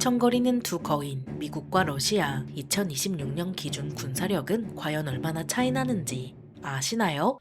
휘청거리는 두 거인, 미국과 러시아 2026년 기준 군사력은 과연 얼마나 차이 나는지 아시나요?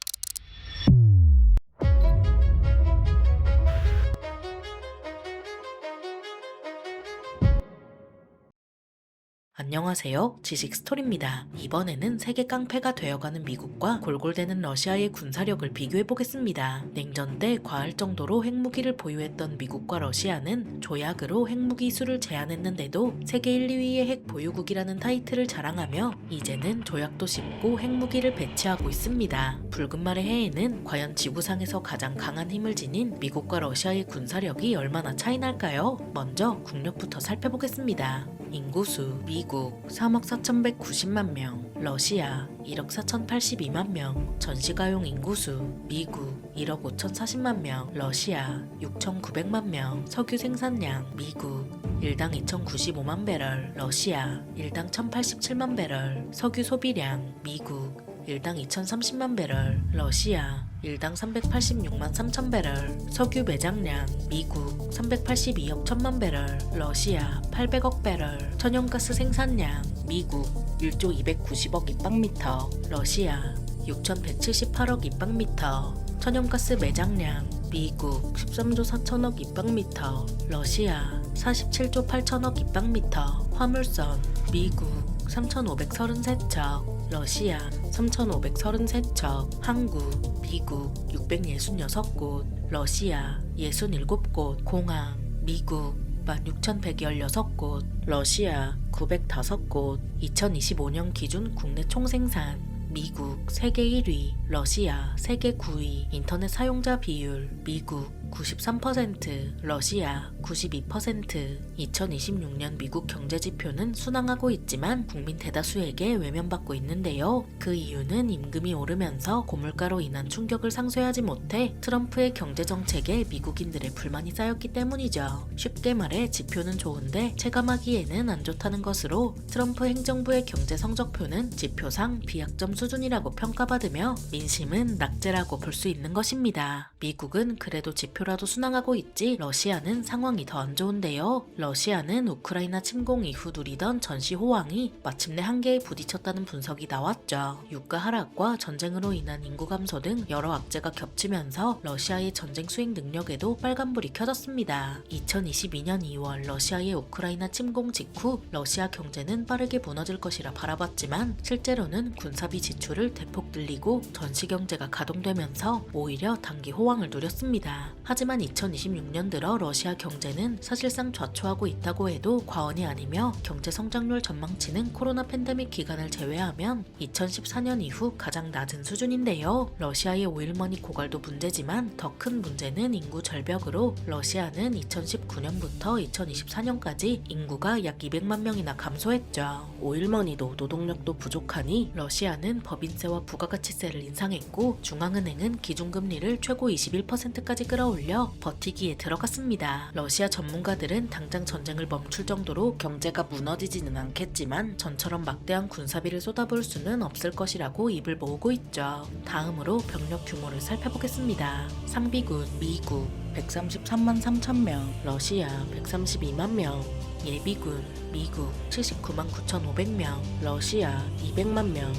안녕하세요. 지식스토리입니다. 이번에는 세계 깡패가 되어가는 미국과 골골대는 러시아의 군사력을 비교해보겠습니다. 냉전 때 과할 정도로 핵무기를 보유했던 미국과 러시아는 조약으로 핵무기 수를 제한했는데도 세계 1, 2위의 핵 보유국이라는 타이틀을 자랑하며 이제는 조약도 씹고 핵무기를 배치하고 있습니다. 붉은 말의 해에는 과연 지구상에서 가장 강한 힘을 지닌 미국과 러시아의 군사력이 얼마나 차이 날까요? 먼저 국력부터 살펴보겠습니다. 인구수 미국 3억 4,190만 명, 러시아 1억 4,082만 명, 전시가용 인구수 미국 1억 5,040만 명, 러시아 6,900만 명, 석유 생산량 미국 1당 2,095만 배럴, 러시아 1당 1,087만 배럴, 석유 소비량 미국 1당 2,030만 배럴, 러시아 1당 386만 3천 배럴, 석유 매장량 미국 382억 1천만 배럴, 러시아 800억 배럴, 천연가스 생산량 미국 1조 290억 입방미터, 러시아 6,178억 입방미터, 천연가스 매장량 미국 13조 4천억 입방미터, 러시아 47조 8천억 입방미터, 화물선 미국 3,533척, 러시아 3,533척, 한국, 미국 666곳, 러시아 67곳, 공항, 미국 16,116곳, 러시아 905곳, 2025년 기준 국내 총생산, 미국 세계 1위, 러시아 세계 9위, 인터넷 사용자 비율, 미국 93%, 러시아 92%, 2026년 미국 경제지표는 순항하고 있지만 국민 대다수에게 외면받고 있는데요. 그 이유는 임금이 오르면서 고물가로 인한 충격을 상쇄하지 못해 트럼프의 경제정책에 미국인들의 불만이 쌓였기 때문이죠. 쉽게 말해 지표는 좋은데 체감하기에는 안 좋다는 것으로 트럼프 행정부의 경제 성적표는 지표상 비약점 수준이라고 평가받으며 민심은 낙제라고 볼 수 있는 것입니다. 미국은 그래도 지표라도 순항하고 있지 러시아는 상황이 더 안 좋은데요. 러시아는 우크라이나 침공 이후 누리던 전시 호황이 마침내 한계에 부딪혔다는 분석이 나왔죠. 유가 하락과 전쟁으로 인한 인구 감소 등 여러 악재가 겹치면서 러시아의 전쟁 수행 능력에도 빨간불이 켜졌습니다. 2022년 2월 러시아의 우크라이나 침공 직후 러시아 경제는 빠르게 무너질 것이라 바라봤지만 실제로는 군사비 지출을 대폭 늘리고 전시 경제가 가동되면서 오히려 단기 호황을 누렸습니다. 하지만 2026년 들어 러시아 경제는 사실상 좌초하고 있다고 해도 과언이 아니며 경제 성장률 전망치는 코로나 팬데믹 기간을 제외하면 2014년 이후 가장 낮은 수준인데요. 러시아의 오일머니 고갈도 문제지만 더 큰 문제는 인구 절벽으로 러시아는 2019년부터 2024년까지 인구가 약 200만 명이나 감소했죠. 오일머니도 노동력도 부족하니 러시아는 법인세와 부가가치세를 인상했고 중앙은행은 기준금리를 최고 21%까지 끌어올려 버티기에 들어갔습니다. 러시아 전문가들은 당장 전쟁을 멈출 정도로 경제가 무너지지는 않겠지만 전처럼 막대한 군사비를 쏟아부을 수는 없을 것이라고 입을 모으고 있죠. 다음으로 병력 규모를 살펴보겠습니다. 상비군 미국 133만 3천 명, 러시아 132만 명, 예비군 미국 79만 9,500명, 러시아 200만 명.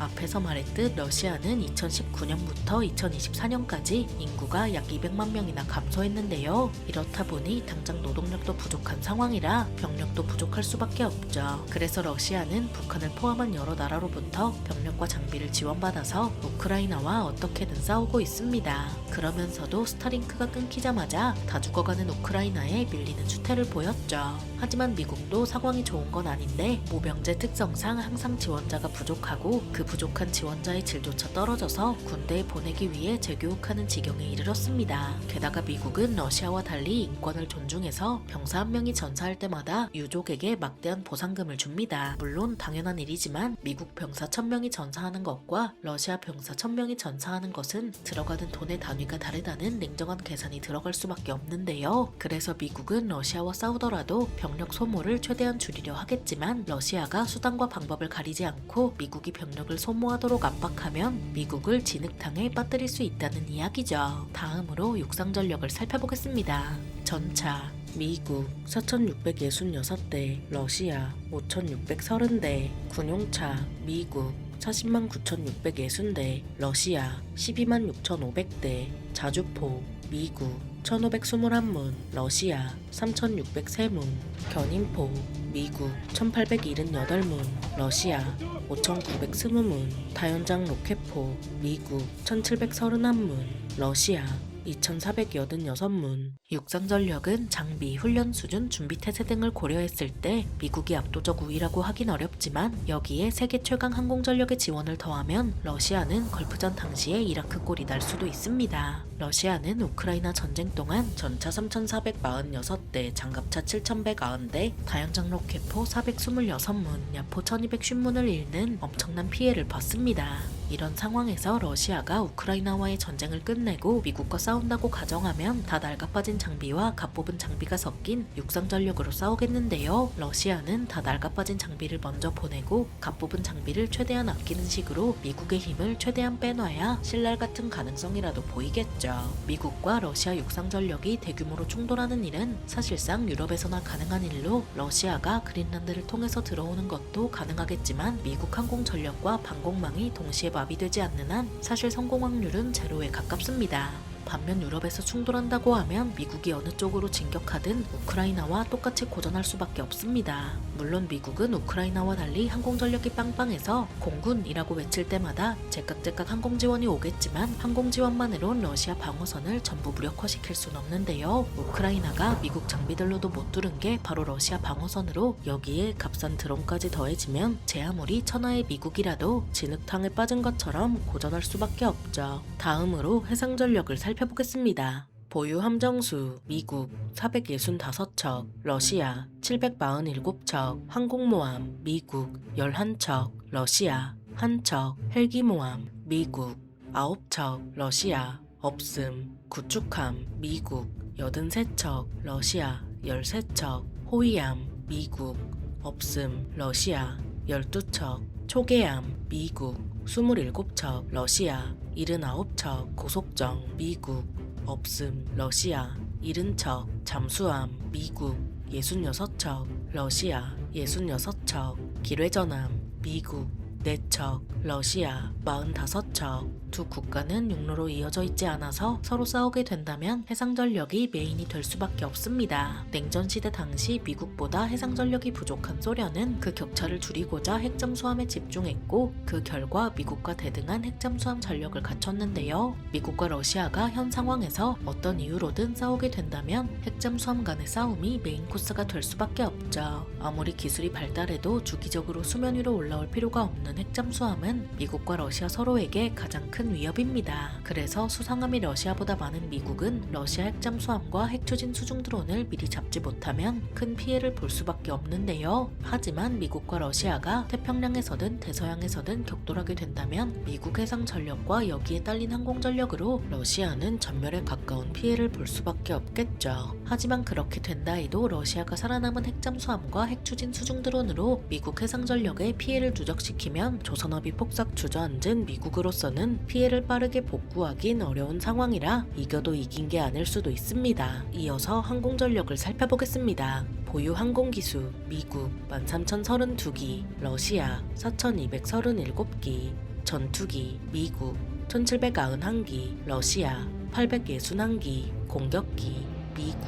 앞에서 말했듯 러시아는 2019년부터 2024년까지 인구가 약 200만 명이나 감소했는데요. 이렇다 보니 당장 노동력도 부족한 상황이라 병력도 부족할 수밖에 없죠. 그래서 러시아는 북한을 포함한 여러 나라로부터 병력과 장비를 지원받아서 우크라이나와 어떻게든 싸우고 있습니다. 그러면서도 스타링크가 끊기자마자 다 죽어가는 우크라이나에 밀리는 추태를 보였죠. 하지만 미국도 상황이 좋은 건 아닌데 모병제 특성상 항상 지원자가 부족하고 그 부족한 지원자의 질조차 떨어져서 군대에 보내기 위해 재교육하는 지경에 이르렀습니다. 게다가 미국은 러시아와 달리 인권을 존중해서 병사 한 명이 전사할 때마다 유족에게 막대한 보상금을 줍니다. 물론 당연한 일이지만 미국 병사 1,000명이 전사하는 것과 러시아 병사 1,000명이 전사하는 것은 들어가는 돈의 단위가 다르다는 냉정한 계산이 들어갈 수밖에 없는데요. 그래서 미국은 러시아와 싸우더라도 병력 소모를 최대한 줄이려 하겠지만 러시아가 수단과 방법을 가리지 않고 미국이 병력을 소모하도록 압박하면 미국을 진흙탕에 빠뜨릴 수 있다는 이야기죠. 다음으로 육상 전력을 살펴보겠습니다. 전차 미국 4,666대, 러시아 5,630대, 군용차 미국 40만 9,660대, 러시아 12만 6,500대, 자주포 미국 1,521문, 러시아 3,603문, 견인포 미국 1,878문, 러시아 5,920문, 다연장 로켓포 미국 1,731문, 러시아 2,486문. 육상전력은 장비, 훈련 수준, 준비태세 등을 고려했을 때 미국이 압도적 우위라고 하긴 어렵지만 여기에 세계 최강 항공전력의 지원을 더하면 러시아는 걸프전 당시에 이라크꼴이 날 수도 있습니다. 러시아는 우크라이나 전쟁 동안 전차 3,446대, 장갑차 7,190대, 다연장 로켓포 426문, 야포 1,250문을 잃는 엄청난 피해를 봤습니다. 이런 상황에서 러시아가 우크라이나와의 전쟁을 끝내고 미국과 싸운다고 가정하면 다 낡아빠진 장비와 갓뽑은 장비가 섞인 육상전력으로 싸우겠는데요. 러시아는 다 낡아빠진 장비를 먼저 보내고 갓뽑은 장비를 최대한 아끼는 식으로 미국의 힘을 최대한 빼놔야 신랄 같은 가능성이라도 보이겠죠. 미국과 러시아 육상전력이 대규모로 충돌하는 일은 사실상 유럽에서나 가능한 일로 러시아가 그린란드를 통해서 들어오는 것도 가능하겠지만 미국 항공전력과 방공망이 동시에 마비되지 않는 한 사실 성공 확률은 제로에 가깝습니다. 반면 유럽에서 충돌한다고 하면 미국이 어느 쪽으로 진격하든 우크라이나와 똑같이 고전할 수밖에 없습니다. 물론 미국은 우크라이나와 달리 항공전력이 빵빵해서 공군이라고 외칠 때마다 제깍제깍 항공지원이 오겠지만 항공지원만으론 러시아 방어선을 전부 무력화시킬 순 없는데요. 우크라이나가 미국 장비들로도 못 뚫은 게 바로 러시아 방어선으로 여기에 값싼 드론까지 더해지면 제 아무리 천하의 미국이라도 진흙탕에 빠진 것처럼 고전할 수밖에 없죠. 다음으로 해상전력을 살펴보겠습니다. 보유 함정수 미국 465척, 러시아 747척, 항공모함 미국 11척, 러시아 1척, 헬기모함 미국 9척, 러시아 없음, 구축함 미국 83척, 러시아 13척, 호위함 미국 없음, 러시아 12척, 초계함 미국 27척, 러시아 79척, 고속정 미국 없음, 러시아 70척, 잠수함 미국 66척, 러시아 66척, 기뢰전함 미국 4척, 러시아 45척. 두 국가는 육로로 이어져 있지 않아서 서로 싸우게 된다면 해상전력이 메인이 될 수밖에 없습니다. 냉전시대 당시 미국보다 해상전력이 부족한 소련은 그 격차를 줄이고자 핵잠수함에 집중했고 그 결과 미국과 대등한 핵잠수함 전력을 갖췄는데요. 미국과 러시아가 현 상황에서 어떤 이유로든 싸우게 된다면 핵잠수함 간의 싸움이 메인 코스가 될 수밖에 없죠. 아무리 기술이 발달해도 주기적으로 수면 위로 올라올 필요가 없는 핵잠수함은 미국과 러시아 서로에게 가장 큰 위협입니다. 그래서 수상함이 러시아보다 많은 미국은 러시아 핵잠수함과 핵추진 수중 드론을 미리 잡지 못하면 큰 피해를 볼 수밖에 없는데요. 하지만 미국과 러시아가 태평양에서든 대서양에서든 격돌하게 된다면 미국 해상 전력과 여기에 딸린 항공 전력으로 러시아는 전멸에 가까운 피해를 볼 수밖에 없겠죠. 하지만 그렇게 된다 해도 러시아가 살아남은 핵잠수함과 핵추진 수중 드론으로 미국 해상 전력의 피해를 누적시키면 조선업이 폭삭 주저앉은 미국으로서는 피해를 빠르게 복구하긴 어려운 상황이라 이겨도 이긴 게 아닐 수도 있습니다. 이어서 항공전력을 살펴보겠습니다. 보유 항공기수 미국 13,032기, 러시아 4,237기, 전투기 미국 1,791기, 러시아 861기, 공격기 미국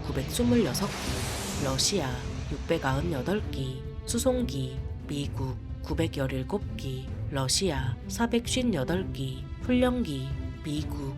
926기, 러시아 698기, 수송기 미국 917기, 러시아 458기, 훈련기 미국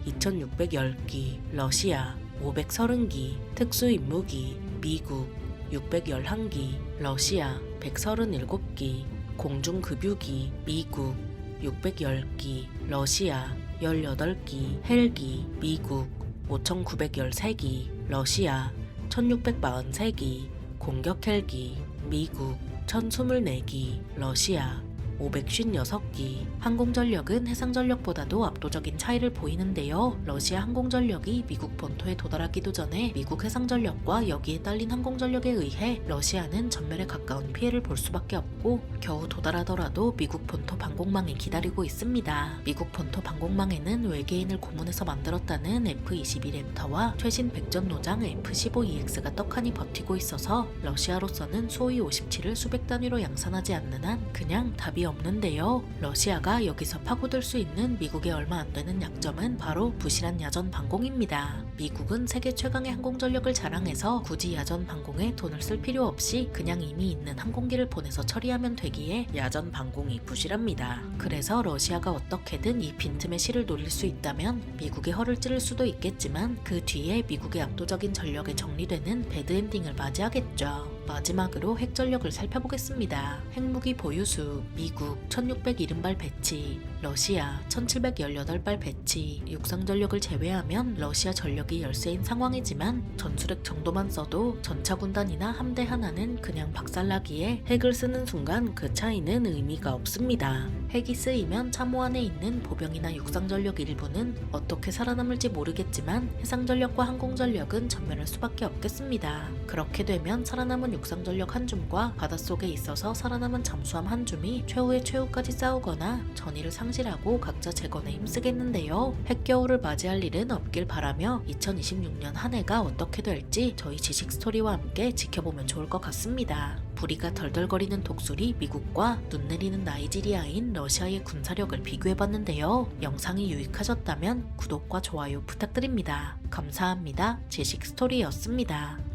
2610기, 러시아 530기, 특수임무기 미국 611기, 러시아 137기, 공중급유기 미국 610기, 러시아 18기, 헬기 미국 5913기, 러시아 1643기, 공격 헬기 미국 1024기, 러시아 556기. 항공전력은 해상전력보다도 압도적인 차이를 보이는데요. 러시아 항공전력이 미국 본토에 도달하기도 전에 미국 해상전력과 여기에 딸린 항공전력에 의해 러시아는 전멸에 가까운 피해를 볼 수밖에 없고 겨우 도달하더라도 미국 본토 방공망이 기다리고 있습니다. 미국 본토 방공망에는 외계인을 고문해서 만들었다는 F-22 랩터와 최신 백전노장 F-15EX가 떡하니 버티고 있어서 러시아로서는 수호이 57을 수백 단위로 양산하지 않는 한 그냥 답이 없는데요. 러시아가 여기서 파고들 수 있는 미국의 얼마 안 되는 약점은 바로 부실한 야전 방공입니다. 미국은 세계 최강의 항공전력을 자랑해서 굳이 야전 방공에 돈을 쓸 필요 없이 그냥 이미 있는 항공기를 보내서 처리하면 되기에 야전 방공이 부실합니다. 그래서 러시아가 어떻게든 이 빈틈에 실을 노릴 수 있다면 미국의 허를 찌를 수도 있겠지만 그 뒤에 미국의 압도적인 전력에 정리되는 배드엔딩을 맞이하겠죠. 마지막으로 핵전력을 살펴보겠습니다. 핵무기 보유수 미국 1670발 배치, 러시아 1718발 배치. 육상전력을 제외하면 러시아 전력이 열세인 상황이지만 전술핵 정도만 써도 전차 군단이나 함대 하나는 그냥 박살나기에 핵을 쓰는 순간 그 차이는 의미가 없습니다. 핵이 쓰이면 참호 안에 있는 보병이나 육상전력 일부는 어떻게 살아남을지 모르겠지만 해상전력과 항공전력은 전멸할 수밖에 없겠습니다. 그렇게 되면 살아남은 육상전력 한 줌과 바닷속에 있어서 살아남은 잠수함 한 줌이 최후의 최후까지 싸우거나 전의를 상실하고 각자 재건에 힘쓰겠는데요. 핵겨울을 맞이할 일은 없길 바라며 2026년 한 해가 어떻게 될지 저희 지식 스토리와 함께 지켜보면 좋을 것 같습니다. 부리가 덜덜거리는 독수리 미국과 눈 내리는 나이지리아인 러시아의 군사력을 비교해봤는데요. 영상이 유익하셨다면 구독과 좋아요 부탁드립니다. 감사합니다. 지식 스토리였습니다.